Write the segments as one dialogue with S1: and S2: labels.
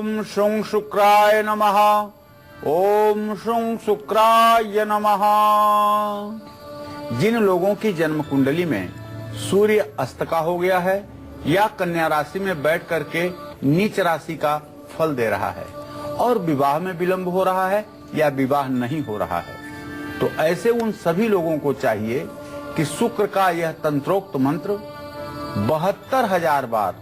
S1: ओम शुं शुक्राय नमः। ओम शुं शुक्राय नमः। जिन लोगों की जन्म कुंडली में सूर्य अस्त का हो गया है या कन्या राशि में बैठ करके नीच राशि का फल दे रहा है और विवाह में विलंब हो रहा है या विवाह नहीं हो रहा है, तो ऐसे उन सभी लोगों को चाहिए कि शुक्र का यह तंत्रोक्त मंत्र 72,000 बार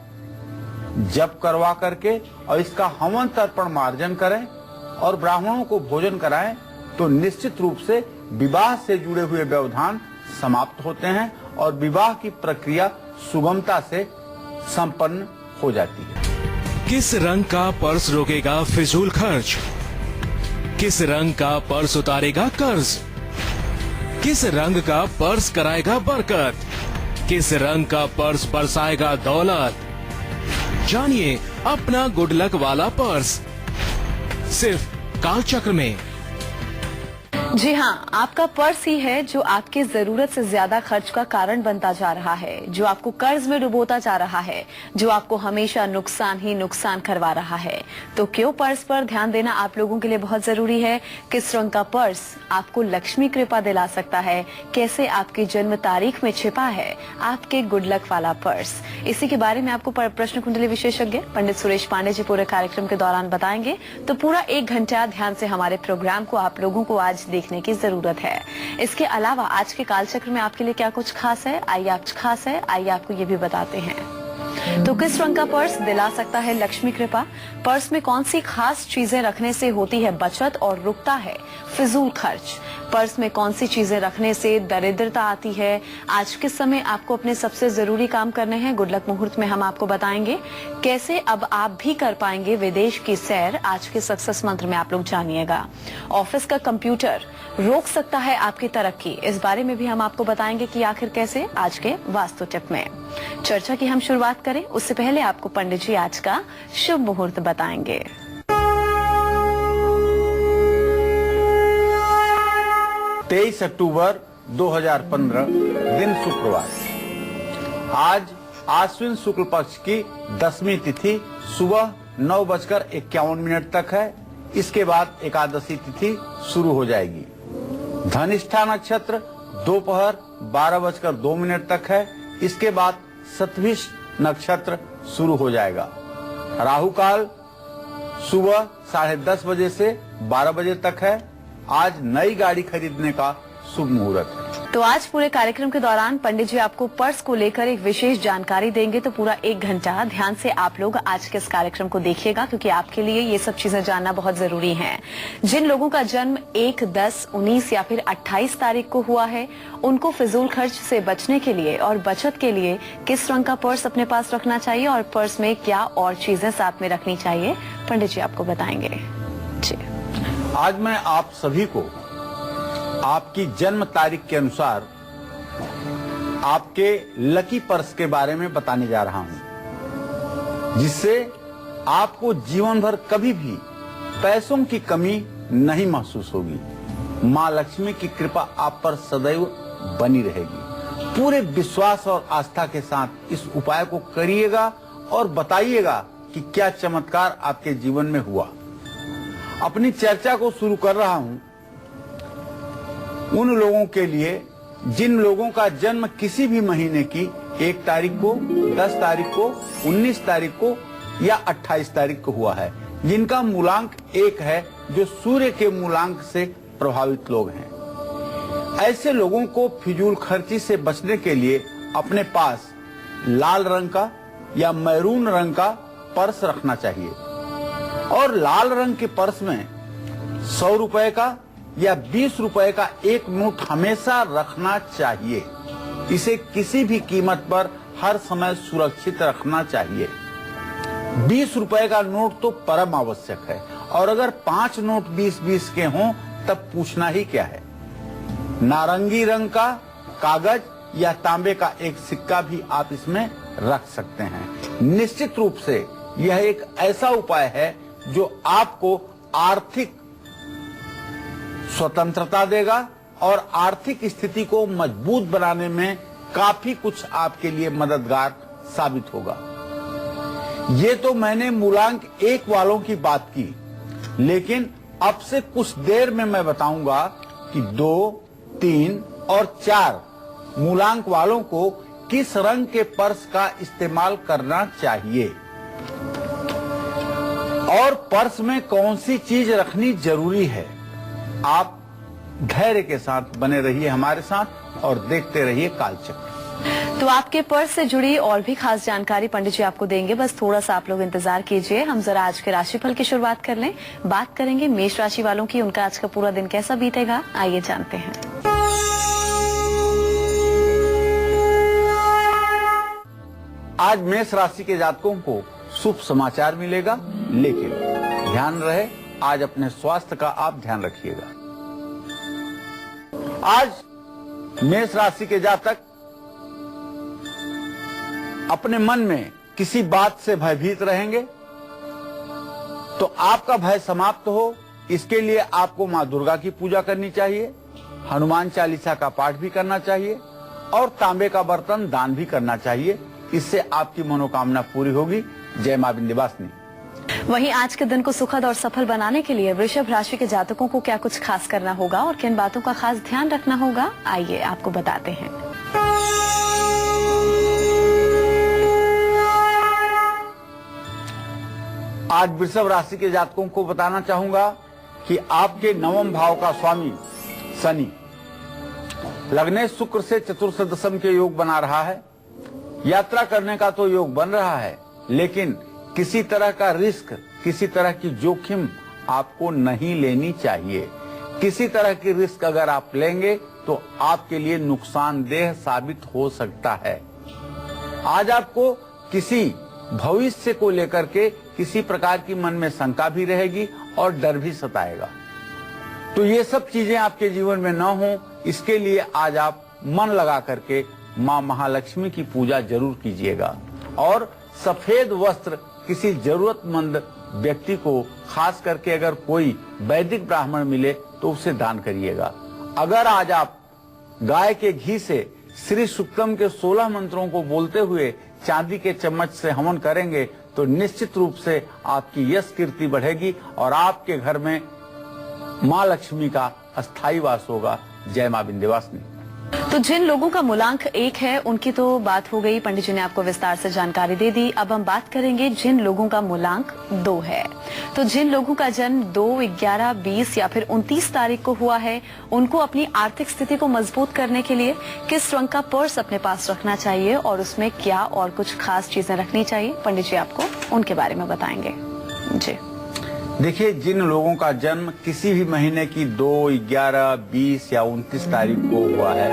S1: जप करवा करके और इसका हवन तर्पण मार्जन करें और ब्राह्मणों को भोजन कराएं, तो निश्चित रूप से विवाह से जुड़े हुए व्यवधान समाप्त होते हैं और विवाह की प्रक्रिया सुगमता से संपन्न हो जाती है।
S2: किस रंग का पर्स रोकेगा फिजूल खर्च? किस रंग का पर्स उतारेगा कर्ज? किस रंग का पर्स कराएगा बरकत? किस रंग का पर्स बरसाएगा दौलत? जानिए अपना गुड लक वाला पर्स सिर्फ कालचक्र में।
S3: जी हाँ, आपका पर्स ही है जो आपकी जरूरत से ज्यादा खर्च का कारण बनता जा रहा है, जो आपको कर्ज में डुबोता जा रहा है, जो आपको हमेशा नुकसान ही नुकसान करवा रहा है। तो क्यों पर्स पर ध्यान देना आप लोगों के लिए बहुत जरूरी है। किस रंग का पर्स आपको लक्ष्मी कृपा दिला सकता है, कैसे आपकी जन्म तारीख में छिपा है आपके गुड लक वाला पर्स, इसी के बारे में आपको प्रश्न कुंडली विशेषज्ञ पंडित सुरेश पांडे जी पूरे कार्यक्रम के दौरान बताएंगे। तो पूरा 1 घंटा ध्यान से हमारे प्रोग्राम को आप लोगों को आज देखने की जरूरत है। इसके अलावा आज के कालचक्र में आपके लिए क्या कुछ खास है, आइए आपको ये भी बताते हैं। तो किस रंग का पर्स दिला सकता है लक्ष्मी कृपा? पर्स में कौन सी खास चीजें रखने से होती है बचत और रुकता है फिजूल खर्च? पर्स में कौन सी चीजें रखने से दरिद्रता आती है? आज के समय आपको अपने सबसे जरूरी काम करने हैं। गुड लक मुहूर्त में हम आपको बताएंगे कैसे अब आप भी कर पाएंगे विदेश की सैर। आज के सक्सेस मंत्र में आप लोग जानिएगा। ऑफिस का कंप्यूटर रोक सकता है आपकी तरक्की, इस बारे में भी हम आपको बताएंगे कि आखिर कैसे, आज के वास्तु टिप में। चर्चा की हम शुरुआत करें उससे पहले आपको पंडित जी आज का शुभ मुहूर्त बताएंगे।
S1: 23 अक्टूबर 2015 दिन शुक्रवार। आज आश्विन शुक्ल पक्ष की 10वीं तिथि सुबह 9:51 तक है। इसके बाद एकादशी तिथि शुरू हो जाएगी। धनिष्ठा नक्षत्र दोपहर 12:02 तक है। इसके बाद सतभिष नक्षत्र शुरू हो जाएगा। राहु काल सुबह 10:30 बजे से 12 बजे तक है। आज नई गाड़ी खरीदने का शुभ मुहूर्त है।
S3: तो आज पूरे कार्यक्रम के दौरान पंडित जी आपको पर्स को लेकर एक विशेष जानकारी देंगे। तो पूरा 1 घंटा ध्यान से आप लोग आज के इस कार्यक्रम को देखिएगा, क्योंकि आपके लिए ये सब चीजें जानना बहुत जरूरी है। जिन लोगों का जन्म 1, 10, 19 या फिर 28 तारीख को हुआ है, उनको फिजूल खर्च से बचने के लिए और बचत के लिए किस रंग का पर्स अपने पास रखना चाहिए और पर्स में क्या और चीजें साथ में रखनी चाहिए, पंडित जी आपको बताएंगे। जी,
S1: आज मैं आप सभी को आपकी जन्म तारीख के अनुसार आपके लकी पर्स के बारे में बताने जा रहा हूं, जिससे आपको जीवन भर कभी भी पैसों की कमी नहीं महसूस होगी। मां लक्ष्मी की कृपा आप पर सदैव बनी रहेगी। पूरे विश्वास और आस्था के साथ इस उपाय को करिएगा और बताइएगा कि क्या चमत्कार आपके जीवन में हुआ। अपनी चर्चा को शुरू कर रहा हूं उन लोगों के लिए जिन लोगों का जन्म किसी भी महीने की 1 तारीख को, 10 तारीख को, 19 तारीख को या 28 तारीख को हुआ है, जिनका मूलांक 1 है, जो सूर्य के मूलांक से प्रभावित लोग हैं। ऐसे लोगों को फिजूल खर्ची से बचने के लिए अपने पास लाल रंग का या मैरून रंग का पर्स रखना चाहिए और लाल रंग के पर्स में 100 रुपए का या 20 रुपए का एक नोट हमेशा रखना चाहिए। इसे किसी भी कीमत पर हर समय सुरक्षित रखना चाहिए। 20 रुपए का नोट तो परम आवश्यक है और अगर 5 नोट 20-20 के हों तब पूछना ही क्या है। नारंगी रंग का कागज या तांबे का एक सिक्का भी आप इसमें रख सकते हैं। निश्चित रूप से यह एक ऐसा उपाय है जो आपको आर्थिक स्वतंत्रता देगा और आर्थिक स्थिति को मजबूत बनाने में काफी कुछ आपके लिए मददगार साबित होगा। ये तो मैंने मूलांक 1 वालों की बात की, लेकिन अब से कुछ देर में मैं बताऊंगा कि 2, 3 और 4 मूलांक वालों को किस रंग के पर्स का इस्तेमाल करना चाहिए और पर्स में कौन सी चीज रखनी जरूरी है। आप धैर्य के साथ बने रहिए हमारे साथ और देखते रहिए कालचक्र।
S3: तो आपके पर्स से जुड़ी और भी खास जानकारी पंडित जी आपको देंगे, बस थोड़ा सा आप लोग इंतजार कीजिए। हम जरा आज के राशिफल की शुरुआत कर लें। बात करेंगे मेष राशि वालों की, उनका आज का पूरा दिन कैसा बीतेगा, आइए जानते हैं।
S1: आज मेष राशि के जातकों को शुभ समाचार मिलेगा, लेकिन ध्यान रहे आज अपने स्वास्थ्य का आप ध्यान रखिएगा। आज मेष राशि के जातक अपने मन में किसी बात से भयभीत रहेंगे, तो आपका भय समाप्त हो इसके लिए आपको मां दुर्गा की पूजा करनी चाहिए, हनुमान चालीसा का पाठ भी करना चाहिए और तांबे का बर्तन दान भी करना चाहिए। इससे आपकी मनोकामना पूरी होगी। जय मां विंध्यवासिनी।
S3: वहीं आज के दिन को सुखद और सफल बनाने के लिए वृषभ राशि के जातकों को क्या कुछ खास करना होगा और किन बातों का खास ध्यान रखना होगा, आइए आपको बताते हैं।
S1: आज वृषभ राशि के जातकों को बताना चाहूंगा कि आपके 9वें भाव का स्वामी शनि लग्ने शुक्र से चतुर्थ दशम के योग बना रहा है। यात्रा करने का तो योग बन रहा है, लेकिन किसी तरह का रिस्क, किसी तरह की जोखिम आपको नहीं लेनी चाहिए। किसी तरह की रिस्क अगर आप लेंगे तो आपके लिए नुकसानदेह साबित हो सकता है। आज आपको किसी भविष्य को लेकर के किसी प्रकार की मन में शंका भी रहेगी और डर भी सताएगा। तो ये सब चीजें आपके जीवन में न हो, इसके लिए आज आप मन लगा करके मां महालक्ष्मी की पूजा जरूर कीजिएगा और सफेद वस्त्र किसी जरूरतमंद व्यक्ति को, खास करके अगर कोई वैदिक ब्राह्मण मिले तो उसे दान करिएगा। अगर आज आप गाय के घी से श्री सुक्तम के 16 मंत्रों को बोलते हुए चांदी के चम्मच से हवन करेंगे तो निश्चित रूप से आपकी यश कीर्ति बढ़ेगी और आपके घर में मां लक्ष्मी का अस्थायी वास होगा। जय मां विंध्यवासिनी।
S3: तो जिन लोगों का मूलांक 1 है उनकी तो बात हो गई, पंडित जी ने आपको विस्तार से जानकारी दे दी। अब हम बात करेंगे जिन लोगों का मूलांक 2 है। तो जिन लोगों का जन्म 2, 11, 20 या फिर 29 तारीख को हुआ है, उनको अपनी आर्थिक स्थिति को मजबूत करने के लिए किस रंग का पर्स अपने पास रखना चाहिए और उसमें क्या और कुछ खास चीजें रखनी चाहिए, पंडित जी आपको उनके बारे में बताएंगे। जी
S1: देखिए, जिन लोगों का जन्म किसी भी महीने की 2, 11, 20 या 29 तारीख को हुआ है,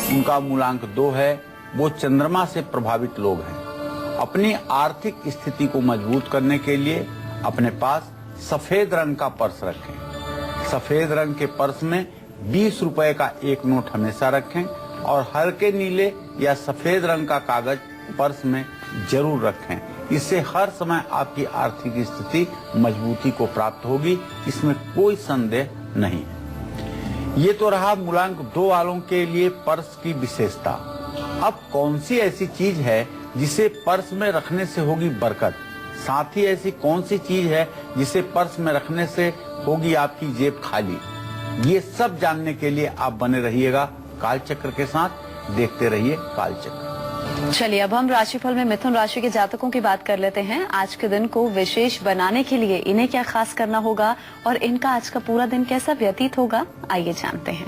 S1: उनका मूलांक 2 है, वो चंद्रमा से प्रभावित लोग हैं। अपनी आर्थिक स्थिति को मजबूत करने के लिए अपने पास सफेद रंग का पर्स रखें। सफेद रंग के पर्स में 20 रुपए का एक नोट हमेशा रखें और हल्के नीले या सफेद रंग का कागज पर्स में जरूर रखें। इससे हर समय आपकी आर्थिक स्थिति मजबूती को प्राप्त होगी, इसमें कोई संदेह नहीं है। ये तो रहा मूलांक 2 वालों के लिए पर्स की विशेषता। अब कौन सी ऐसी चीज है जिसे पर्स में रखने से होगी बरकत, साथ ही ऐसी कौन सी चीज है जिसे पर्स में रखने से होगी आपकी जेब खाली, ये सब जानने के लिए आप बने रहिएगा कालचक्र के साथ। देखते रहिए कालचक्र।
S3: चलिए अब हम राशिफल में मिथुन राशि के जातकों की बात कर लेते हैं। आज के दिन को विशेष बनाने के लिए इन्हें क्या खास करना होगा और इनका आज का पूरा दिन कैसा व्यतीत होगा, आइए जानते हैं।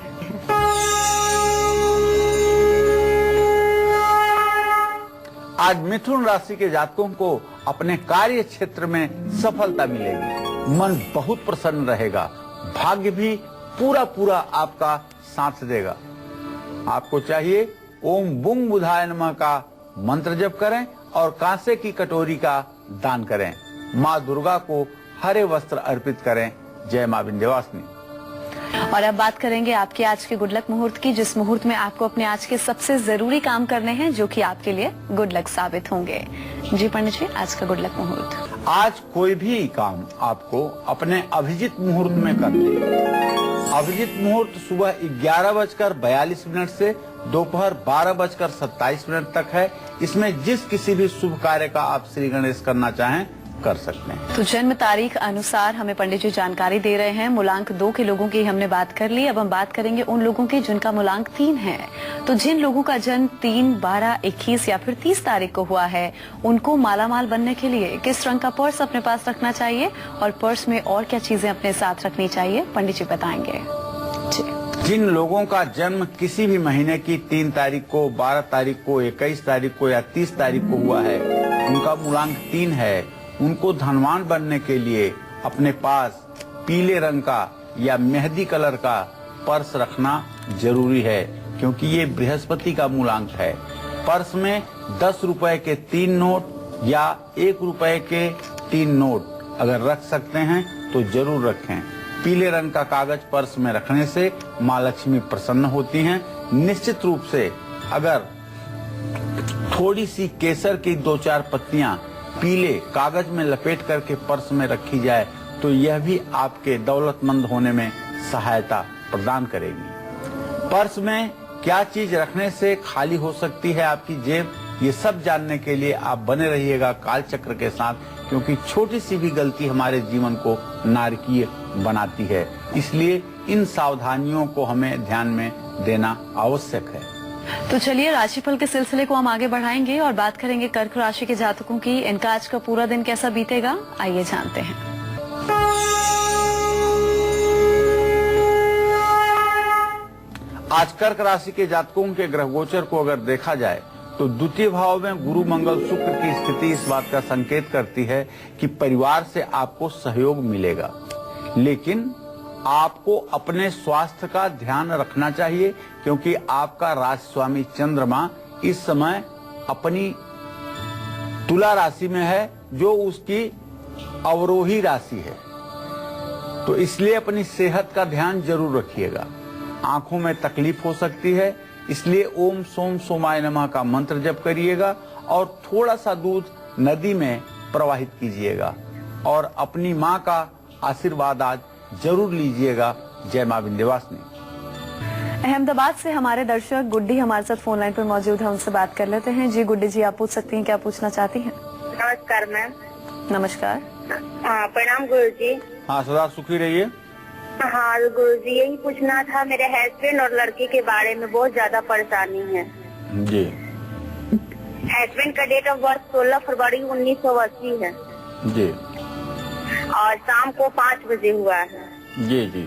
S1: आज मिथुन राशि के जातकों को अपने कार्य क्षेत्र में सफलता मिलेगी। मन बहुत प्रसन्न रहेगा, भाग्य भी पूरा आपका साथ देगा। आपको चाहिए ओम बुंग बुधाय नमः का मंत्र जप करें और कांसे की कटोरी का दान करें। माँ दुर्गा को हरे वस्त्र अर्पित करें। जय मां विंध्यवासिनी।
S3: और अब बात करेंगे आपके आज के गुड लक मुहूर्त की, जिस मुहूर्त में आपको अपने आज के सबसे जरूरी काम करने हैं जो कि आपके लिए गुड लक साबित होंगे। जी पंडित जी, आज का गुड लक मुहूर्त।
S1: आज कोई भी काम आपको अपने अभिजीत मुहूर्त में करना है। अभिजीत मुहूर्त सुबह 11:42 से दोपहर 12:27 तक है। इसमें जिस किसी भी शुभ कार्य का आप श्री गणेश करना चाहें कर सकते हैं।
S3: तो जन्म तारीख अनुसार हमें पंडित जी जानकारी दे रहे हैं। मूलांक 2 के लोगों की हमने बात कर ली। अब हम बात करेंगे उन लोगों की जिनका मूलांक 3 है। तो जिन लोगों का जन्म 3, 12, 21 या फिर 30 तारीख को हुआ है, उनको मालामाल बनने के लिए किस रंग का पर्स अपने पास रखना चाहिए और पर्स में और क्या चीजें अपने साथ रखनी चाहिए, पंडित जी बताएंगे।
S1: जिन लोगों का जन्म किसी भी महीने की 3 तारीख को, 12 तारीख को, 21 तारीख को या 30 तारीख को हुआ है, उनका मूलांक 3 है, उनको धनवान बनने के लिए अपने पास पीले रंग का या मेहंदी कलर का पर्स रखना जरूरी है, क्योंकि ये बृहस्पति का मूलांक है। पर्स में 10 रुपए के 3 नोट या 1 रुपए के 3 नोट अगर रख सकते हैं तो जरूर रखें। पीले रंग का कागज पर्स में रखने से माँ लक्ष्मी प्रसन्न होती हैं। निश्चित रूप से अगर थोड़ी सी केसर की 2-4 पत्तियां पीले कागज में लपेट करके पर्स में रखी जाए तो यह भी आपके दौलतमंद होने में सहायता प्रदान करेगी। पर्स में क्या चीज रखने से खाली हो सकती है आपकी जेब, ये सब जानने के लिए आप बने रहिएगा कालचक्र के साथ, क्योंकि छोटी सी भी गलती हमारे जीवन को नारकीय बनाती है। इसलिए इन सावधानियों को हमें ध्यान में देना आवश्यक है।
S3: तो चलिए राशिफल के सिलसिले को हम आगे बढ़ाएंगे और बात करेंगे कर्क राशि के जातकों की। इनका आज का पूरा दिन कैसा बीतेगा, आइए जानते हैं।
S1: आज कर्क राशि के जातकों के ग्रह गोचर को अगर देखा जाए तो द्वितीय भाव में गुरु मंगल शुक्र की स्थिति इस बात का संकेत करती है कि परिवार से आपको सहयोग मिलेगा, लेकिन आपको अपने स्वास्थ्य का ध्यान रखना चाहिए, क्योंकि आपका राशि स्वामी चंद्रमा इस समय अपनी तुला राशि में है, जो उसकी अवरोही राशि है। तो इसलिए अपनी सेहत का ध्यान जरूर रखिएगा। आंखों में तकलीफ हो सकती है, इसलिए ओम सोम सोमाय नमः का मंत्र जप करिएगा और थोड़ा सा दूध नदी में प्रवाहित कीजिएगा और अपनी माँ का आशीर्वाद आज जरूर लीजिएगा। जय मां विंध्यवासिनी।
S3: अहमदाबाद से हमारे दर्शक गुड्डी हमारे साथ फोन लाइन पर मौजूद है, उनसे बात कर लेते हैं। जी गुड्डी जी, आप पूछ सकती हैं, क्या पूछना चाहती हैं?
S4: नमस्कार मैम।
S3: नमस्कार।
S4: प्रणाम गुरु जी।
S1: हाँ, सदा सुखी रहिए।
S4: हाँ गुरु जी, यही पूछना था, मेरे हस्बैंड और लड़की के बारे में बहुत ज्यादा परेशानी है
S1: जी।
S4: हस्बैंड का डेट ऑफ बर्थ 16 फरवरी 1980 है
S1: जी
S4: और शाम को 5 बजे हुआ है।
S1: जी जी।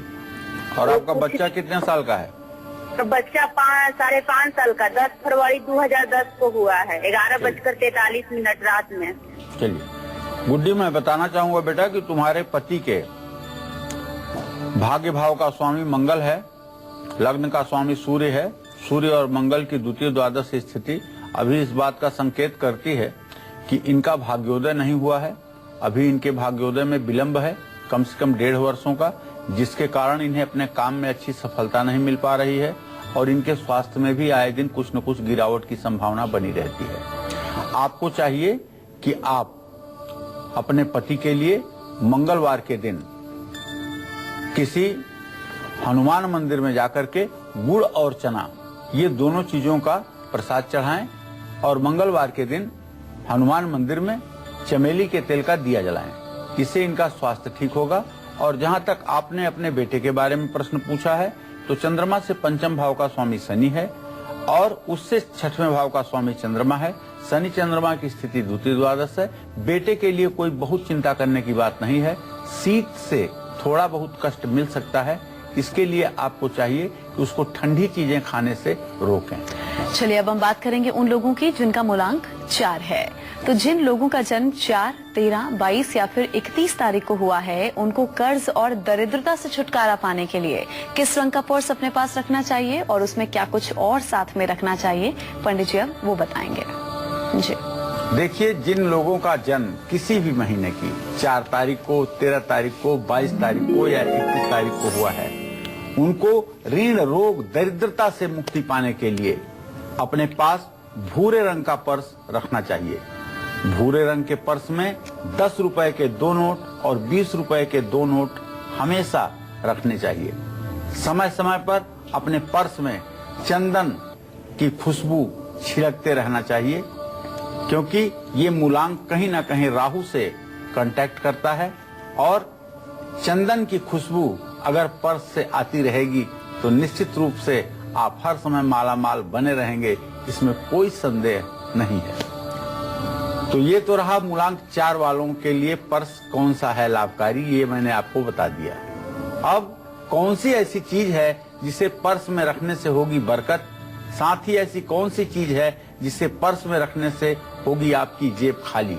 S1: और आपका बच्चा कितने साल का है?
S4: तो बच्चा 5.5 साल का 10 फरवरी 2010 को हुआ है, 11:43 रात में।
S1: चलिए गुड्डी, मैं बताना चाहूंगा बेटा कि तुम्हारे पति के भाग्य भाव का स्वामी मंगल है, लग्न का स्वामी सूर्य है। सूर्य और मंगल की द्वितीय द्वादश स्थिति अभी इस बात का संकेत करती है कि इनका भाग्योदय नहीं हुआ है। अभी इनके भाग्योदय में विलंब है, कम से कम 1.5 वर्षों का, जिसके कारण इन्हें अपने काम में अच्छी सफलता नहीं मिल पा रही है और इनके स्वास्थ्य में भी आए दिन कुछ न कुछ गिरावट की संभावना बनी रहती है। आपको चाहिए कि आप अपने पति के लिए मंगलवार के दिन किसी हनुमान मंदिर में जाकर के गुड़ और चना, ये दोनों चीजों का प्रसाद चढ़ाएं और मंगलवार के दिन हनुमान मंदिर में चमेली के तेल का दिया जलाएं। इससे इनका स्वास्थ्य ठीक होगा। और जहां तक आपने अपने बेटे के बारे में प्रश्न पूछा है, तो चंद्रमा से पंचम भाव का स्वामी शनि है और उससे 6वें भाव का स्वामी चंद्रमा है। शनि चंद्रमा की स्थिति द्वितीय द्वादश है। बेटे के लिए कोई बहुत चिंता करने की बात नहीं है। शीत से थोड़ा बहुत कष्ट मिल सकता है, इसके लिए आपको चाहिए कि उसको ठंडी चीजें खाने से रोकें।
S3: चलिए अब हम बात करेंगे उन लोगों की जिनका मूलांक 4 है। तो जिन लोगों का जन्म 4, 13, 22 या फिर 31 तारीख को हुआ है, उनको कर्ज और दरिद्रता से छुटकारा पाने के लिए किस रंग का पर्स अपने पास रखना चाहिए और उसमें क्या कुछ और साथ में रखना चाहिए, पंडित जी अब वो बताएंगे। जी
S1: देखिए, जिन लोगों का जन्म किसी भी महीने की 4 तारीख को, 13 तारीख को, 22 तारीख को या 31 तारीख को हुआ है, उनको ऋण, रोग, दरिद्रता से मुक्ति पाने के लिए अपने पास भूरे रंग का पर्स रखना चाहिए। भूरे रंग के पर्स में 10 रुपए के 2 नोट और 20 रुपए के 2 नोट हमेशा रखने चाहिए। समय समय पर अपने पर्स में चंदन की खुशबू छिड़कते रहना चाहिए, क्योंकि ये मूलांक कहीं ना कहीं राहु से कांटेक्ट करता है। और चंदन की खुशबू अगर पर्स से आती रहेगी तो निश्चित रूप से आप हर समय मालामाल बने रहेंगे, इसमें कोई संदेह नहीं है। तो ये तो रहा मूलांक 4 वालों के लिए पर्स कौन सा है लाभकारी, ये मैंने आपको बता दिया। अब कौन सी ऐसी चीज है जिसे पर्स में रखने से होगी बरकत, साथ ही ऐसी कौन सी चीज है जिसे पर्स में रखने से होगी आपकी जेब खाली,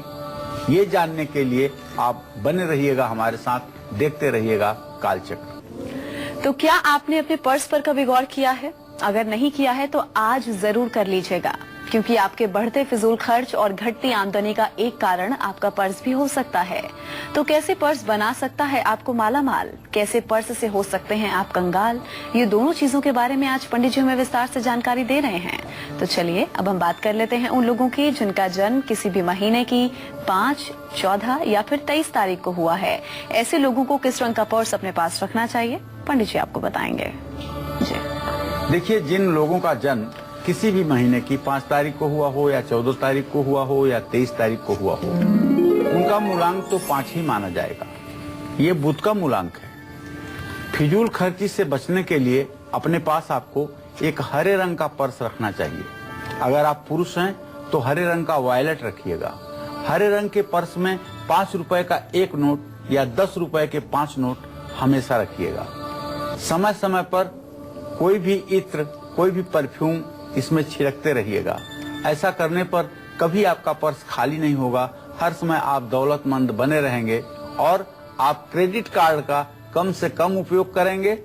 S1: ये जानने के लिए आप बने रहिएगा हमारे साथ, देखते रहिएगा कालचक्र।
S3: तो क्या आपने अपने पर्स पर कभी गौर किया है? अगर नहीं किया है तो आज जरूर कर लीजिएगा, क्योंकि आपके बढ़ते फिजूल खर्च और घटती आमदनी का एक कारण आपका पर्स भी हो सकता है। तो कैसे पर्स बना सकता है आपको मालामाल, कैसे पर्स से हो सकते हैं आप कंगाल, ये दोनों चीजों के बारे में आज पंडित जी हमें विस्तार से जानकारी दे रहे हैं। तो चलिए अब हम बात कर लेते हैं उन लोगों की जिनका जन्म किसी भी महीने की 5, 14 या फिर 23 तारीख को हुआ है। ऐसे लोगों को किस रंग का पर्स अपने पास रखना चाहिए, पंडित जी आपको बताएंगे। जी
S1: देखिए, जिन लोगों का जन्म किसी भी महीने की 5 तारीख को हुआ हो या 14 तारीख को हुआ हो या 23 तारीख को हुआ हो, उनका मूलांक तो 5 ही माना जाएगा। ये बुध का मूलांक है। फिजूल खर्ची से बचने के लिए अपने पास आपको एक हरे रंग का पर्स रखना चाहिए। अगर आप पुरुष हैं तो हरे रंग का वॉयलेट रखिएगा। हरे रंग के पर्स में 5 रुपए का 1 नोट या 10 रुपए के 5 नोट हमेशा रखिएगा। समय समय पर कोई भी इत्र, कोई भी परफ्यूम इसमें छिड़कते रहिएगा। ऐसा करने पर कभी आपका पर्स खाली नहीं होगा, हर समय आप दौलतमंद बने रहेंगे और आप क्रेडिट कार्ड का कम से कम उपयोग करेंगे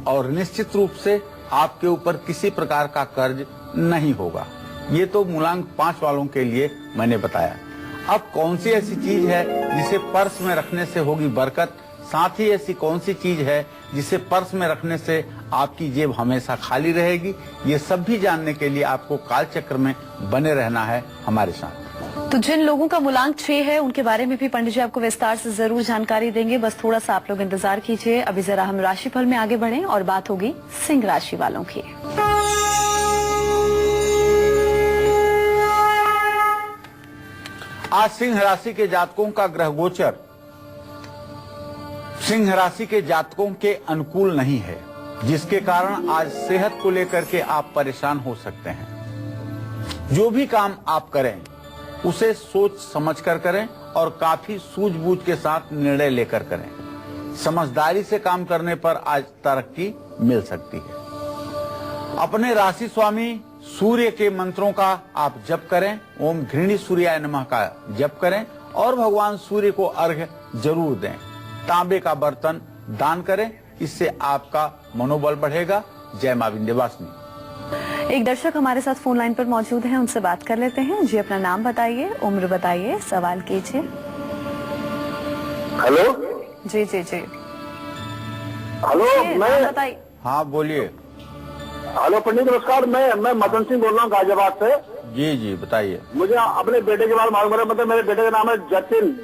S1: और निश्चित रूप से आपके ऊपर किसी प्रकार का कर्ज नहीं होगा। ये तो मूलांक 5 वालों के लिए मैंने बताया। अब कौन सी ऐसी चीज है जिसे पर्स में रखने से होगी बरकत, साथ ही ऐसी कौन सी चीज है जिसे पर्स में रखने से आपकी जेब हमेशा खाली रहेगी, ये सब भी जानने के लिए आपको कालचक्र में बने रहना है हमारे साथ।
S3: तो जिन लोगों का मूलांक 6 है उनके बारे में भी पंडित जी आपको विस्तार से जरूर जानकारी देंगे, बस थोड़ा सा आप लोग इंतजार कीजिए। अभी जरा हम राशिफल में आगे बढ़ें और बात होगी सिंह राशि वालों की।
S1: आज सिंह राशि के जातकों का ग्रह गोचर सिंह राशि के जातकों के अनुकूल नहीं है, जिसके कारण आज सेहत को लेकर के आप परेशान हो सकते हैं। जो भी काम आप करें उसे सोच समझ कर करें और काफी सूझबूझ के साथ निर्णय लेकर करें। समझदारी से काम करने पर आज तरक्की मिल सकती है। अपने राशि स्वामी सूर्य के मंत्रों का आप जप करें। ओम घृणी सूर्याय नमः का जप करें और भगवान सूर्य को अर्घ्य जरूर दें। तांबे का बर्तन दान करें, इससे आपका मनोबल बढ़ेगा। जय मां विंध्यवासिनी।
S3: एक दर्शक हमारे साथ फोन लाइन पर मौजूद हैं, उनसे बात कर लेते हैं। जी अपना नाम बताइए, उम्र बताइए, सवाल कीजिए।
S5: हेलो
S3: जी जी जी
S5: हेलो, मैं
S3: बताइए।
S1: हाँ बोलिए।
S5: हेलो पंडित नमस्कार, मैं मदन सिंह बोल रहा हूँ गाजियाबाद से।
S1: जी जी बताइए।
S5: मुझे अपने बेटे के बारे में मालूम है। मतलब मेरे बेटे का नाम है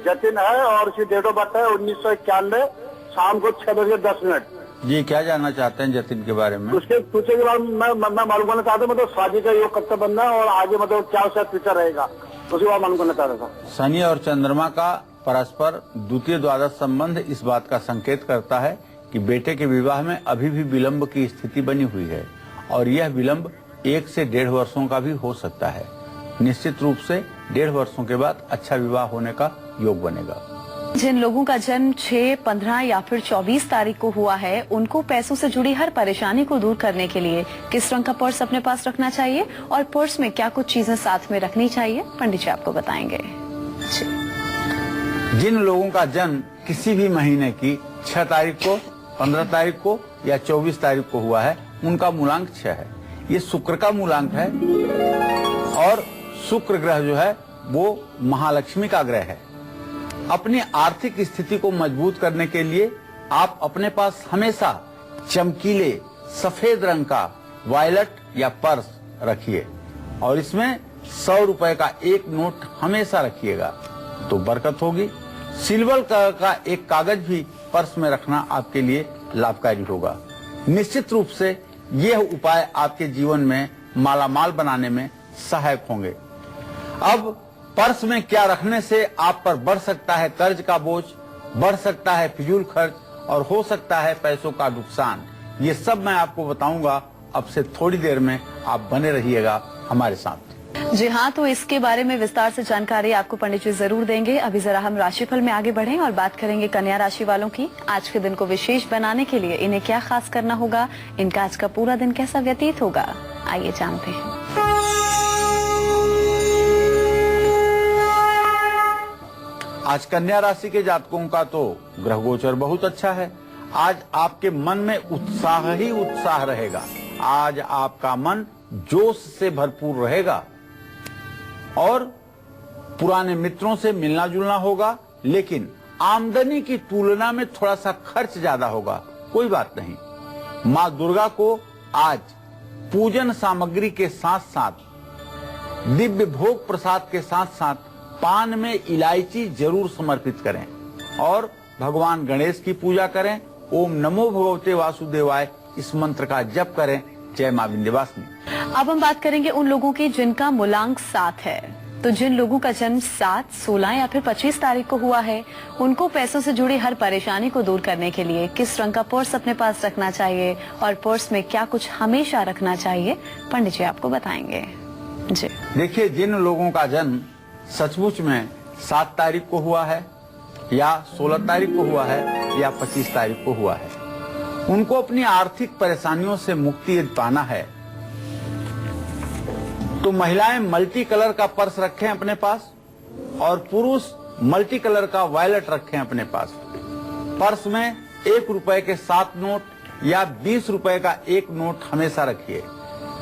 S5: जतिन है और उसकी डेट ऑफ बर्थ है 1991 शाम को 6:10।
S1: जी क्या जानना चाहते हैं जतिन के बारे में?
S5: उसके फ्यूचर के बारे में मैं मालूम करना चाहता हूँ। मतलब शादी का योग कब तक बनना है और आगे मतलब क्या उसका फ्यूचर रहेगा, उसके बाद मालूम करना चाह रहा था।
S1: शनि और चंद्रमा का परस्पर द्वितीय द्वादश संबंध इस बात का संकेत करता है कि बेटे के विवाह में अभी भी विलंब की स्थिति बनी हुई है और यह विलंब 1 से 1.5 वर्षों का भी हो सकता है। निश्चित रूप से 1.5 वर्षों के बाद अच्छा विवाह होने का योग बनेगा।
S3: जिन लोगों का जन्म 6, 15 या फिर 24 तारीख को हुआ है, उनको पैसों से जुड़ी हर परेशानी को दूर करने के लिए किस रंग का पर्स अपने पास रखना चाहिए और पर्स में क्या कुछ चीजें साथ में रखनी चाहिए, पंडित जी आपको बताएंगे।
S1: जिन लोगों का जन्म किसी भी महीने की 6 तारीख को, 15 तारीख को या 24 तारीख को हुआ है, उनका मूलांक 6 है। ये शुक्र का मूलांक है और शुक्र ग्रह जो है वो महालक्ष्मी का ग्रह है। अपनी आर्थिक स्थिति को मजबूत करने के लिए आप अपने पास हमेशा चमकीले सफेद रंग का वॉयलेट या पर्स रखिए और इसमें 100 रुपए का 1 नोट हमेशा रखिएगा तो बरकत होगी। सिल्वर कलर का एक कागज भी पर्स में रखना आपके लिए लाभकारी होगा। निश्चित रूप से यह उपाय आपके जीवन में मालामाल बनाने में सहायक होंगे। अब पर्स में क्या रखने से आप पर बढ़ सकता है कर्ज का बोझ, बढ़ सकता है फिजूल खर्च और हो सकता है पैसों का नुकसान, ये सब मैं आपको बताऊंगा। अब से थोड़ी देर में आप बने रहिएगा हमारे साथ।
S3: जी हाँ, तो इसके बारे में विस्तार से जानकारी आपको पंडित जी जरूर देंगे। अभी जरा हम राशिफल में आगे बढ़ें और बात करेंगे कन्या राशि वालों की। आज के दिन को विशेष बनाने के लिए इन्हें क्या खास करना होगा, इनका आज का पूरा दिन कैसा व्यतीत होगा, आइए जानते हैं।
S1: आज कन्या राशि के जातकों का तो ग्रह गोचर बहुत अच्छा है। आज आपके मन में उत्साह ही उत्साह रहेगा। आज आपका मन जोश से भरपूर रहेगा और पुराने मित्रों से मिलना जुलना होगा, लेकिन आमदनी की तुलना में थोड़ा सा खर्च ज्यादा होगा। कोई बात नहीं। माँ दुर्गा को आज पूजन सामग्री के साथ साथ दिव्य भोग प्रसाद के साथ साथ पान में इलायची जरूर समर्पित करें और भगवान गणेश की पूजा करें। ओम नमो भगवते वासुदेवाय इस मंत्र का जप करें। जय मां विंध्यवासिनी।
S3: अब हम बात करेंगे उन लोगों की जिनका मूलांक 7 है। तो जिन लोगों का जन्म 7, 16 या फिर 25 तारीख को हुआ है, उनको पैसों से जुड़ी हर परेशानी को दूर करने के लिए किस रंग का पर्स अपने पास रखना चाहिए और पर्स में क्या कुछ हमेशा रखना चाहिए, पंडित जी आपको बताएंगे। जी
S1: देखिए, जिन लोगों का जन्म सचमुच में 7 तारीख को हुआ है या 16 तारीख को हुआ है या 25 तारीख को हुआ है, उनको अपनी आर्थिक परेशानियों से मुक्ति यदि पाना है तो महिलाएं मल्टी कलर का पर्स रखें अपने पास और पुरुष मल्टी कलर का वॉलेट रखें अपने पास। पर्स में 1 रुपए के 7 नोट या 20 रुपए का 1 नोट हमेशा रखिए।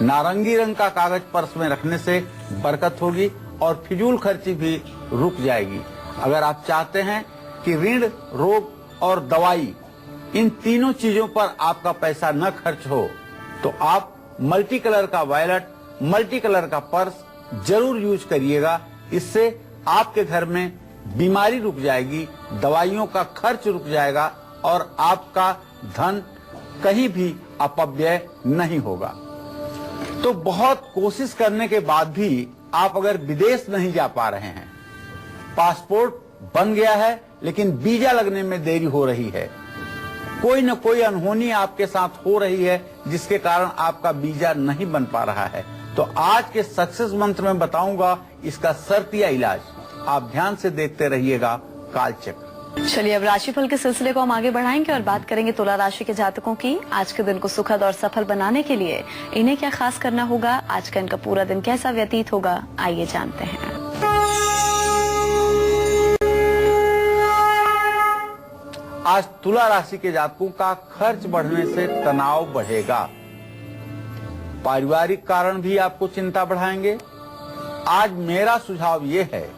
S1: नारंगी रंग का कागज पर्स में रखने से बरकत होगी और फिजूल खर्ची भी रुक जाएगी। अगर आप चाहते हैं कि ऋण, रोग और दवाई, इन तीनों चीजों पर आपका पैसा न खर्च हो, तो आप मल्टी कलर का वॉलेट, मल्टी कलर का पर्स जरूर यूज करिएगा। इससे आपके घर में बीमारी रुक जाएगी, दवाइयों का खर्च रुक जाएगा और आपका धन कहीं भी अपव्यय नहीं होगा। तो बहुत कोशिश करने के बाद भी आप अगर विदेश नहीं जा पा रहे हैं, पासपोर्ट बन गया है लेकिन वीजा लगने में देरी हो रही है, कोई न कोई अनहोनी आपके साथ हो रही है जिसके कारण आपका वीजा नहीं बन पा रहा है, तो आज के सक्सेस मंत्र में बताऊंगा इसका शर्तिया इलाज। आप ध्यान से देखते रहिएगा कालचक्र।
S3: चलिए अब राशिफल के सिलसिले को हम आगे बढ़ाएंगे और बात करेंगे तुला राशि के जातकों की। आज के दिन को सुखद और सफल बनाने के लिए इन्हें क्या खास करना होगा, आज का इनका पूरा दिन कैसा व्यतीत होगा, आइए जानते हैं।
S1: आज तुला राशि के जातकों का खर्च बढ़ने से तनाव बढ़ेगा। पारिवारिक कारण भी आपको चिंता बढ़ाएंगे। आज मेरा सुझाव यह है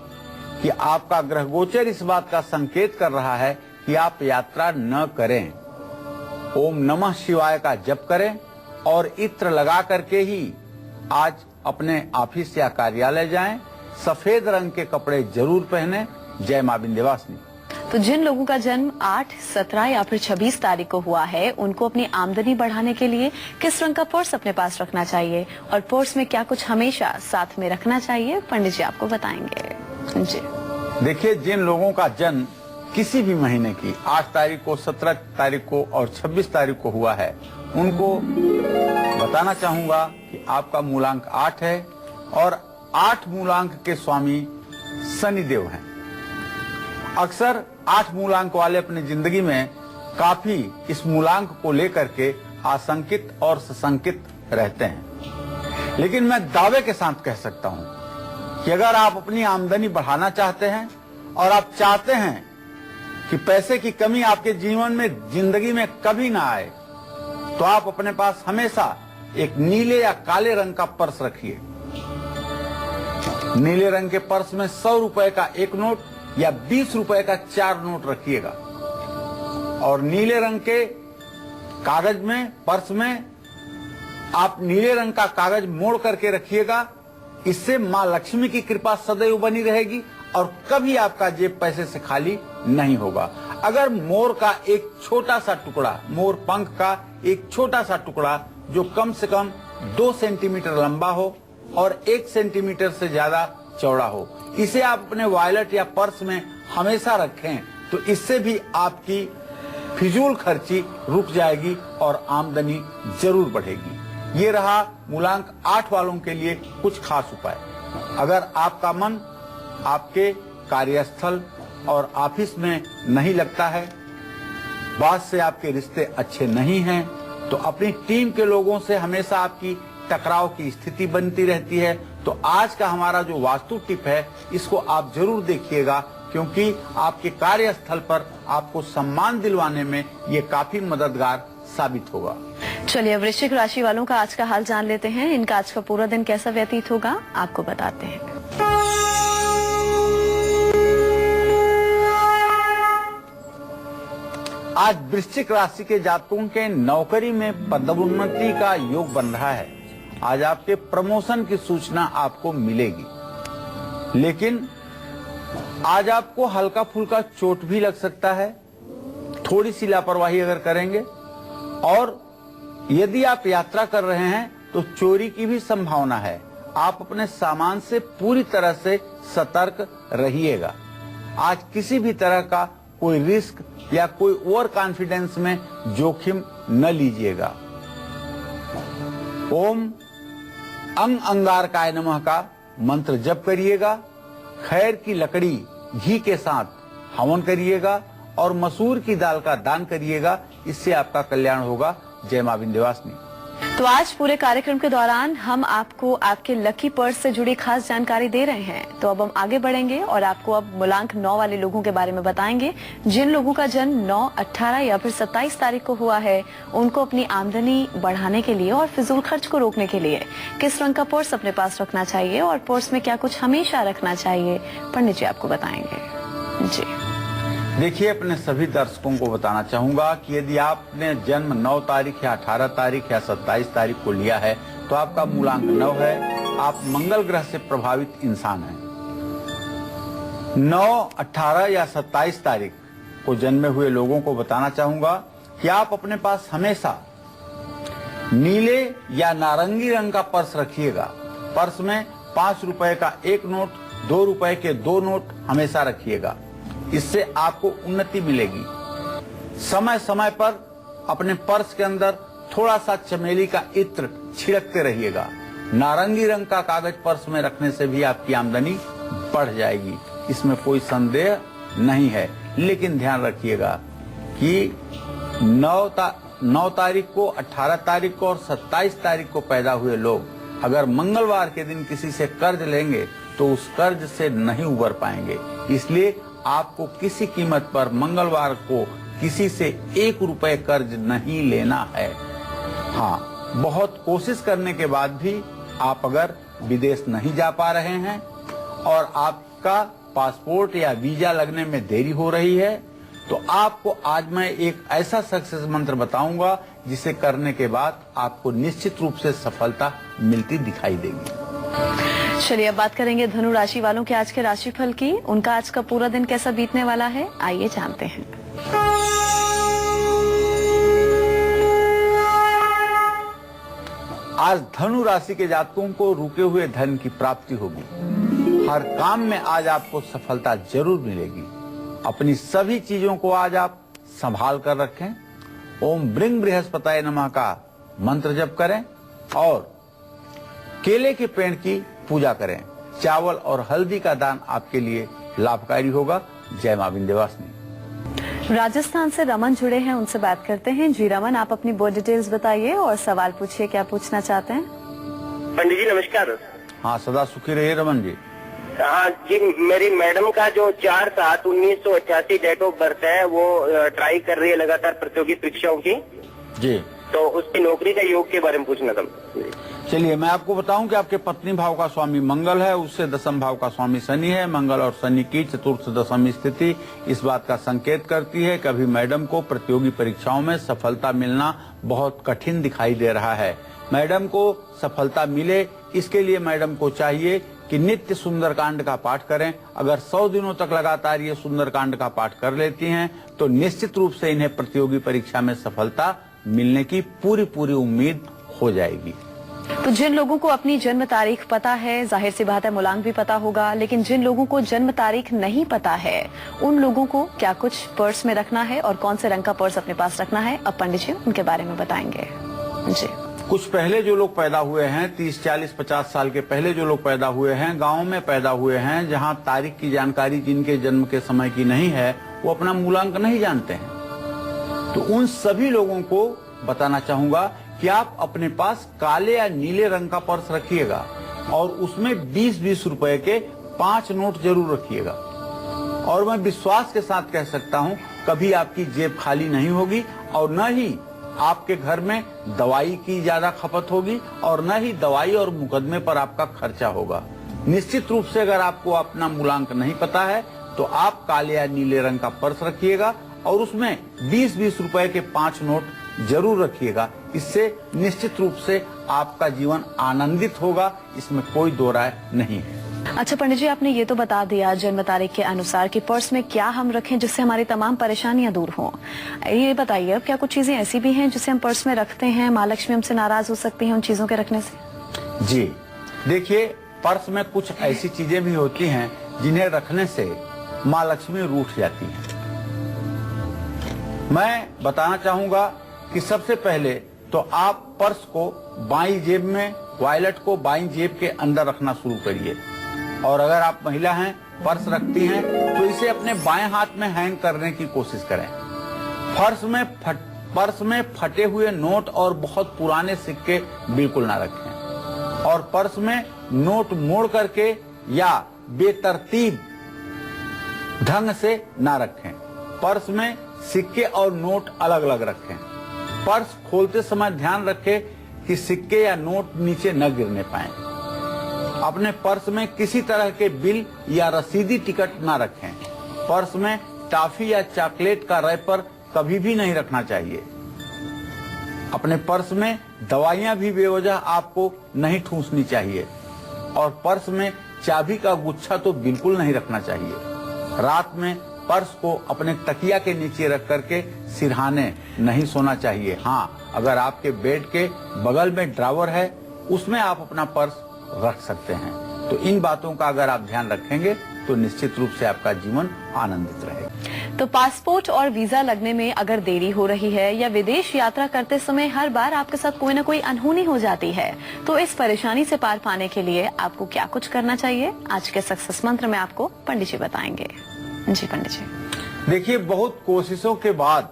S1: कि आपका ग्रह गोचर इस बात का संकेत कर रहा है कि आप यात्रा न करें। ओम नमः शिवाय का जप करें और इत्र लगा करके ही आज अपने ऑफिस या कार्यालय जाएं। सफेद रंग के कपड़े जरूर पहने। जय मां विंध्यवासिनी।
S3: तो जिन लोगों का जन्म 8, 17 या फिर 26 तारीख को हुआ है, उनको अपनी आमदनी बढ़ाने के लिए किस रंग का पर्स अपने पास रखना चाहिए और पर्स में क्या कुछ हमेशा साथ में रखना चाहिए, पंडित जी आपको बताएंगे। जी
S1: देखिए, जिन लोगों का जन्म किसी भी महीने की 8 तारीख को, 17 तारीख को और 26 तारीख को हुआ है, उनको बताना चाहूंगा कि आपका मूलांक 8 है और 8 मूलांक के स्वामी शनिदेव हैं। अक्सर 8 मूलांक वाले अपनी जिंदगी में काफी इस मूलांक को लेकर के आशंकित और सशंकित रहते हैं, लेकिन मैं दावे के साथ कह सकता हूं कि अगर आप अपनी आमदनी बढ़ाना चाहते हैं और आप चाहते हैं कि पैसे की कमी आपके जीवन में, जिंदगी में कभी ना आए, तो आप अपने पास हमेशा एक नीले या काले रंग का पर्स रखिए। नीले रंग के पर्स में 100 रुपए का 1 नोट या 20 रुपए का 4 नोट रखिएगा और नीले रंग के कागज में, पर्स में आप नीले रंग का कागज मोड़ करके रखिएगा। इससे मां लक्ष्मी की कृपा सदैव बनी रहेगी और कभी आपका जेब पैसे से खाली नहीं होगा। अगर मोर का एक छोटा सा टुकड़ा, मोर पंख का एक छोटा सा टुकड़ा जो कम से कम 2 सेंटीमीटर लंबा हो और 1 सेंटीमीटर से ज्यादा चौड़ा हो। इसे आप अपने वॉलेट या पर्स में हमेशा रखें, तो इससे भी आपकी फिजूल खर्ची रुक जाएगी और आमदनी जरूर बढ़ेगी। ये रहा मूलांक 8 वालों के लिए कुछ खास उपाय। अगर आपका मन आपके कार्यस्थल और ऑफिस में नहीं लगता है, बॉस से आपके रिश्ते अच्छे नहीं हैं, तो अपनी टीम के लोगों से हमेशा आपकी टकराव की स्थिति बनती रहती है, तो आज का हमारा जो वास्तु टिप है इसको आप जरूर देखिएगा, क्योंकि आपके कार्यस्थल पर आपको सम्मान दिलवाने में ये काफी मददगार साबित होगा।
S3: चलिए वृश्चिक राशि वालों का आज का हाल जान लेते हैं। इनका आज का पूरा दिन कैसा व्यतीत होगा आपको बताते हैं।
S1: आज वृश्चिक राशि के जातकों के नौकरी में पदोन्नति का योग बन रहा है। आज आपके प्रमोशन की सूचना आपको मिलेगी, लेकिन आज आपको हल्का फुल्का चोट भी लग सकता है, थोड़ी सी लापरवाही अगर करेंगे। और यदि आप यात्रा कर रहे हैं तो चोरी की भी संभावना है। आप अपने सामान से पूरी तरह से सतर्क रहिएगा। आज किसी भी तरह का कोई रिस्क या कोई ओवर कॉन्फिडेंस में जोखिम न लीजिएगा। ओम अंग अंगारकाय नमः का मंत्र जप करिएगा। खैर की लकड़ी घी के साथ हवन करिएगा और मसूर की दाल का दान करिएगा, इससे आपका कल्याण होगा। जय मां विंध्यवासिनी।
S3: तो आज पूरे कार्यक्रम के दौरान हम आपको आपके लकी पर्स से जुड़ी खास जानकारी दे रहे हैं। तो अब हम आगे बढ़ेंगे और आपको अब मूलांक 9 वाले लोगों के बारे में बताएंगे। जिन लोगों का जन्म 9, 18 या फिर 27 तारीख को हुआ है, उनको अपनी आमदनी बढ़ाने के लिए और फिजूल खर्च को रोकने के लिए किस रंग का पर्स अपने पास रखना चाहिए और पर्स में क्या कुछ हमेशा रखना चाहिए, पंडित जी आपको बताएंगे। जी
S1: देखिए, अपने सभी दर्शकों को बताना चाहूंगा कि यदि आपने जन्म 9 तारीख या 18 तारीख या 27 तारीख को लिया है तो आपका मूलांक 9 है। आप मंगल ग्रह से प्रभावित इंसान हैं। 9, 18 या 27 तारीख को जन्मे हुए लोगों को बताना चाहूंगा कि आप अपने पास हमेशा नीले या नारंगी रंग का पर्स रखिएगा। पर्स में 5 रुपए का 1 नोट, 2 रुपए के 2 नोट हमेशा रखिएगा। इससे आपको उन्नति मिलेगी। समय समय पर अपने पर्स के अंदर थोड़ा सा चमेली का इत्र छिड़कते रहिएगा। नारंगी रंग का कागज पर्स में रखने से भी आपकी आमदनी बढ़ जाएगी, इसमें कोई संदेह नहीं है। लेकिन ध्यान रखिएगा कि 9 तारीख को, 18 तारीख को और 27 तारीख को पैदा हुए लोग अगर मंगलवार के दिन किसी से कर्ज लेंगे तो उस कर्ज से नहीं उबर पाएंगे। इसलिए आपको किसी कीमत पर मंगलवार को किसी से 1 रुपए कर्ज नहीं लेना है। हाँ, बहुत कोशिश करने के बाद भी आप अगर विदेश नहीं जा पा रहे हैं और आपका पासपोर्ट या वीजा लगने में देरी हो रही है, तो आपको आज मैं एक ऐसा सक्सेस मंत्र बताऊंगा जिसे करने के बाद आपको निश्चित रूप से सफलता मिलती दिखाई देगी।
S3: चलिए अब बात करेंगे धनु राशि वालों के आज के राशिफल की। उनका आज का पूरा दिन कैसा बीतने वाला है, आइए जानते हैं।
S1: आज धनु राशि के जातकों को रुके हुए धन की प्राप्ति होगी। हर काम में आज आपको सफलता जरूर मिलेगी। अपनी सभी चीजों को आज आप संभाल कर रखें। ओम ब्रिंग बृहस्पताय नमः का मंत्र जप करें और केले के पेड़ की पूजा करें। चावल और हल्दी का दान आपके लिए लाभकारी होगा। जय मां विंध्यवासिनी।
S3: राजस्थान से रमन जुड़े हैं, उनसे बात करते हैं। जी रमन, आप अपनी बोर्ड डिटेल्स बताइए और सवाल पूछिए, क्या पूछना चाहते हैं।
S5: पंडित जी नमस्कार।
S1: हाँ, सदा सुखी रहिए रमन जी।
S5: हाँ जी, मेरी मैडम का जो 4/7/1988 डेट ऑफ बर्थ है, वो ट्राई कर रही है लगातार प्रतियोगी परीक्षाओं की
S1: जी,
S5: तो उसकी नौकरी का योग के बारे में पूछना था।
S1: चलिए मैं आपको बताऊं कि आपके पत्नी भाव का स्वामी मंगल है, उससे दशम भाव का स्वामी शनि है। मंगल और शनि की चतुर्थ दशम स्थिति इस बात का संकेत करती है कि अभी मैडम को प्रतियोगी परीक्षाओं में सफलता मिलना बहुत कठिन दिखाई दे रहा है। मैडम को सफलता मिले, इसके लिए मैडम को चाहिए कि नित्य सुंदरकांड का पाठ करें। अगर 100 दिनों तक लगातार ये सुंदरकांड का पाठ कर लेती हैं तो निश्चित रूप से इन्हें प्रतियोगी परीक्षा में सफलता मिलने की पूरी उम्मीद हो जाएगी।
S3: तो जिन लोगों को अपनी जन्म तारीख पता है, जाहिर सी बात है मूलांक भी पता होगा, लेकिन जिन लोगों को जन्म तारीख नहीं पता है उन लोगों को क्या कुछ पर्स में रखना है और कौन से रंग का पर्स अपने पास रखना है, अब पंडित जी उनके बारे में बताएंगे। जी,
S1: कुछ पहले जो लोग पैदा हुए हैं, 30, 40, 50 साल के पहले जो लोग पैदा हुए हैं, गाँव में पैदा हुए हैं, जहाँ तारीख की जानकारी जिनके जन्म के समय की नहीं है, वो अपना मूलांक नहीं जानते हैं। तो उन सभी लोगों को बताना चाहूंगा कि आप अपने पास काले या नीले रंग का पर्स रखिएगा और उसमें 20-20 रुपए के 5 नोट जरूर रखिएगा। और मैं विश्वास के साथ कह सकता हूं, कभी आपकी जेब खाली नहीं होगी और न ही आपके घर में दवाई की ज्यादा खपत होगी और न ही दवाई और मुकदमे पर आपका खर्चा होगा। निश्चित रूप से अगर आपको अपना मूलांक नहीं पता है तो आप काले या नीले रंग का पर्स रखिएगा और उसमें 20-20 रुपए के 5 नोट जरूर रखिएगा। इससे निश्चित रूप से आपका जीवन आनंदित होगा, इसमें कोई दो राय नहीं है।
S3: अच्छा पंडित जी, आपने ये तो बता दिया जन्म तारीख के अनुसार कि पर्स में क्या हम रखें जिससे हमारी तमाम परेशानियां दूर हों। ये बताइए, अब क्या कुछ चीजें ऐसी भी हैं जिसे हम पर्स में रखते हैं, माँ लक्ष्मी हमसे नाराज हो सकती हैं उन चीजों के रखने से?
S1: जी देखिए, पर्स में कुछ ऐसी चीजें भी होती हैं जिन्हें रखने से माँ लक्ष्मी रूठ जाती हैं। मैं बताना चाहूंगा कि सबसे पहले तो आप पर्स को बाईं जेब में, वॉलेट को बाईं जेब के अंदर रखना शुरू करिए। और अगर आप महिला हैं, पर्स रखती हैं, तो इसे अपने बाएं हाथ में हैंग करने की कोशिश करें। पर्स में फटे हुए नोट और बहुत पुराने सिक्के बिल्कुल ना रखें। और पर्स में नोट मोड़ करके या बेतरतीब ढंग से ना रखें। पर्स में सिक्के और नोट अलग अलग रखें। पर्स खोलते समय ध्यान रखें कि सिक्के या नोट नीचे न गिरने पाएं। अपने पर्स में किसी तरह के बिल या रसीदी टिकट न रखें। पर्स में टॉफी या चॉकलेट का रैपर कभी भी नहीं रखना चाहिए। अपने पर्स में दवाइयां भी बेवजह आपको नहीं ठूंसनी चाहिए। और पर्स में चाबी का गुच्छा तो बिल्कुल नहीं रखना चाहिए। रात में पर्स को अपने तकिया के नीचे रख करके सिरहाने नहीं सोना चाहिए। हाँ, अगर आपके बेड के बगल में ड्रॉवर है, उसमें आप अपना पर्स रख सकते हैं। तो इन बातों का अगर आप ध्यान रखेंगे तो निश्चित रूप से आपका जीवन आनंदित रहेगा।
S3: तो पासपोर्ट और वीजा लगने में अगर देरी हो रही है या विदेश यात्रा करते समय हर बार आपके साथ कोई न कोई अनहोनी हो जाती है, तो इस परेशानी से पार पाने के लिए आपको क्या कुछ करना चाहिए, आज के सक्सेस मंत्र में आपको पंडित जी बताएंगे। जी पंडित जी।
S1: देखिए, बहुत कोशिशों के बाद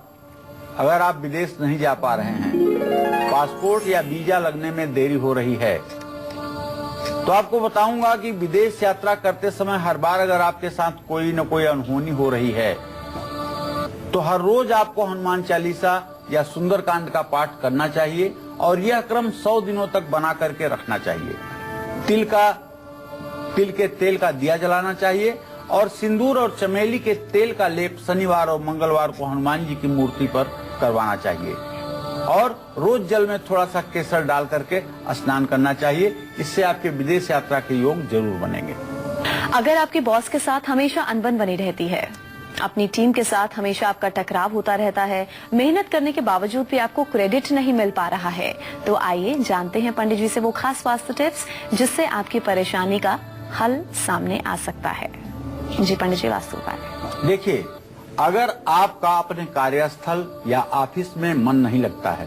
S1: अगर आप विदेश नहीं जा पा रहे हैं, पासपोर्ट या वीजा लगने में देरी हो रही है, तो आपको बताऊंगा कि विदेश यात्रा करते समय हर बार अगर आपके साथ कोई न कोई अनहोनी हो रही है, तो हर रोज आपको हनुमान चालीसा या सुंदरकांड का पाठ करना चाहिए और यह क्रम 100 दिनों तक बना करके रखना चाहिए। तिल के तेल का दिया जलाना चाहिए और सिंदूर और चमेली के तेल का लेप शनिवार और मंगलवार को हनुमान जी की मूर्ति पर करवाना चाहिए। और रोज जल में थोड़ा सा केसर डाल करके स्नान करना चाहिए। इससे आपके विदेश यात्रा के योग जरूर बनेंगे।
S3: अगर आपके बॉस के साथ हमेशा अनबन बनी रहती है, अपनी टीम के साथ हमेशा आपका टकराव होता रहता है, मेहनत करने के बावजूद भी आपको क्रेडिट नहीं मिल पा रहा है, तो आइए जानते हैं पंडित जी से वो खास वास्तु टिप्स जिससे आपकी परेशानी का हल सामने आ सकता है। जी पंडित जी, वास्तु उपाय।
S1: देखिए, अगर आपका अपने कार्यस्थल या ऑफिस में मन नहीं लगता है,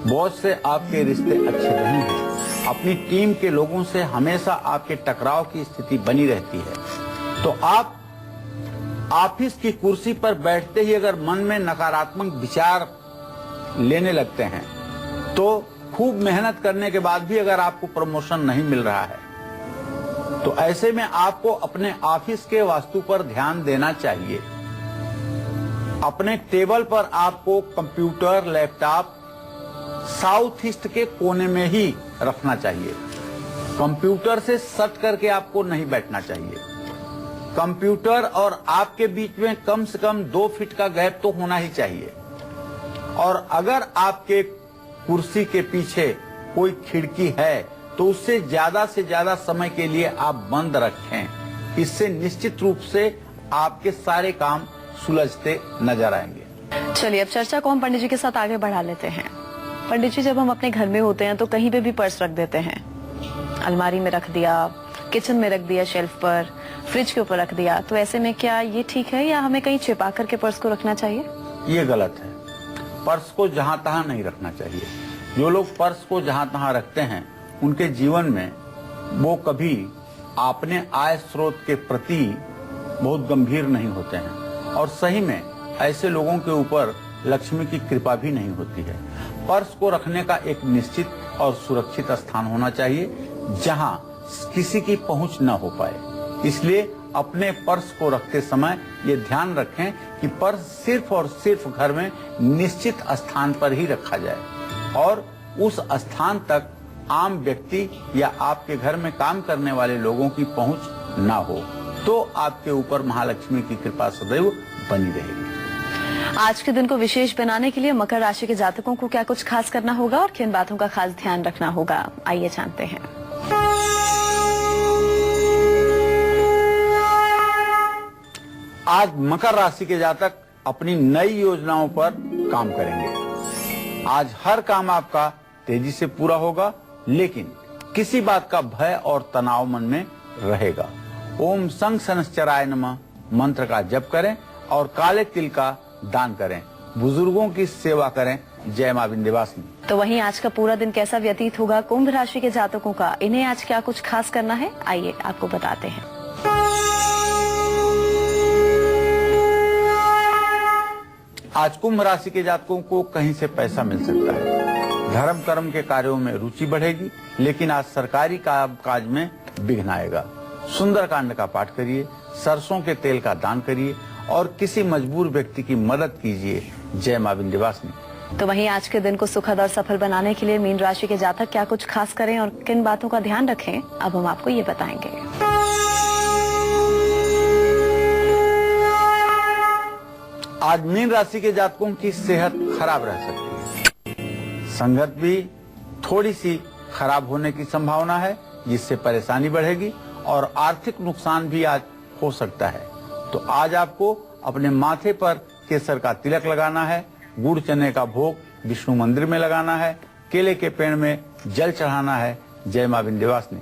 S1: बॉस से आपके रिश्ते अच्छे नहीं हैं, अपनी टीम के लोगों से हमेशा आपके टकराव की स्थिति बनी रहती है, तो आप ऑफिस की कुर्सी पर बैठते ही अगर मन में नकारात्मक विचार लेने लगते हैं, तो खूब मेहनत करने के बाद भी अगर आपको प्रमोशन नहीं मिल रहा है, तो ऐसे में आपको अपने ऑफिस के वास्तु पर ध्यान देना चाहिए। अपने टेबल पर आपको कंप्यूटर, लैपटॉप साउथ ईस्ट के कोने में ही रखना चाहिए। कंप्यूटर से सट करके आपको नहीं बैठना चाहिए। कंप्यूटर और आपके बीच में कम से कम 2 फीट का गैप तो होना ही चाहिए। और अगर आपके कुर्सी के पीछे कोई खिड़की है तो उससे ज्यादा समय के लिए आप बंद रखें। इससे निश्चित रूप से आपके सारे काम सुलझते नजर आएंगे।
S3: चलिए अब चर्चा को हम पंडित जी के साथ आगे बढ़ा लेते हैं। पंडित जी, जब हम अपने घर में होते हैं तो कहीं पे भी पर्स रख देते हैं, अलमारी में रख दिया, किचन में रख दिया, शेल्फ पर, फ्रिज के ऊपर रख दिया, तो ऐसे में क्या ये ठीक है या हमें कहीं छिपा करके पर्स को रखना चाहिए?
S1: ये गलत है। पर्स को जहां तहां नहीं रखना चाहिए। जो लोग पर्स को जहां तहां रखते हैं उनके जीवन में वो कभी अपने आय स्रोत के प्रति बहुत गंभीर नहीं होते हैं और सही में ऐसे लोगों के ऊपर लक्ष्मी की कृपा भी नहीं होती है। पर्स को रखने का एक निश्चित और सुरक्षित स्थान होना चाहिए जहां किसी की पहुंच न हो पाए। इसलिए अपने पर्स को रखते समय ये ध्यान रखें कि पर्स सिर्फ और सिर्फ घर में निश्चित स्थान पर ही रखा जाए और उस स्थान तक आम व्यक्ति या आपके घर में काम करने वाले लोगों की पहुंच ना हो, तो आपके ऊपर महालक्ष्मी की कृपा सदैव बनी रहेगी।
S3: आज के दिन को विशेष बनाने के लिए मकर राशि के जातकों को क्या कुछ खास करना होगा और किन बातों का खास ध्यान रखना होगा, आइए जानते हैं।
S1: आज मकर राशि के जातक अपनी नई योजनाओं पर काम करेंगे। आज हर काम आपका तेजी से पूरा होगा, लेकिन किसी बात का भय और तनाव मन में रहेगा। ओम संग शनश्चराय नमः मंत्र का जप करें और काले तिल का दान करें। बुजुर्गों की सेवा करें। जय मां विंध्यवासिनी।
S3: तो वहीं आज का पूरा दिन कैसा व्यतीत होगा कुंभ राशि के जातकों का, इन्हें आज क्या कुछ खास करना है, आइए आपको बताते हैं।
S1: आज कुंभ राशि के जातकों को कहीं से पैसा मिल सकता है। धर्म कर्म के कार्यों में रुचि बढ़ेगी, लेकिन आज सरकारी काज में विघ्न आएगा। सुंदरकांड का पाठ करिए, सरसों के तेल का दान करिए और किसी मजबूर व्यक्ति की मदद कीजिए। जय मां विंध्यवासिनी।
S3: तो वहीं आज के दिन को सुखद और सफल बनाने के लिए मीन राशि के जातक क्या कुछ खास करें और किन बातों का ध्यान रखें, अब हम आपको ये बताएंगे।
S1: आज मीन राशि के जातकों की सेहत खराब रह सकती है। संगत भी थोड़ी सी खराब होने की संभावना है, जिससे परेशानी बढ़ेगी और आर्थिक नुकसान भी आज हो सकता है। तो आज आपको अपने माथे पर केसर का तिलक लगाना है, गुड़ चने का भोग विष्णु मंदिर में लगाना है, केले के पेड़ में जल चढ़ाना है। जय मां विंध्यवासिनी।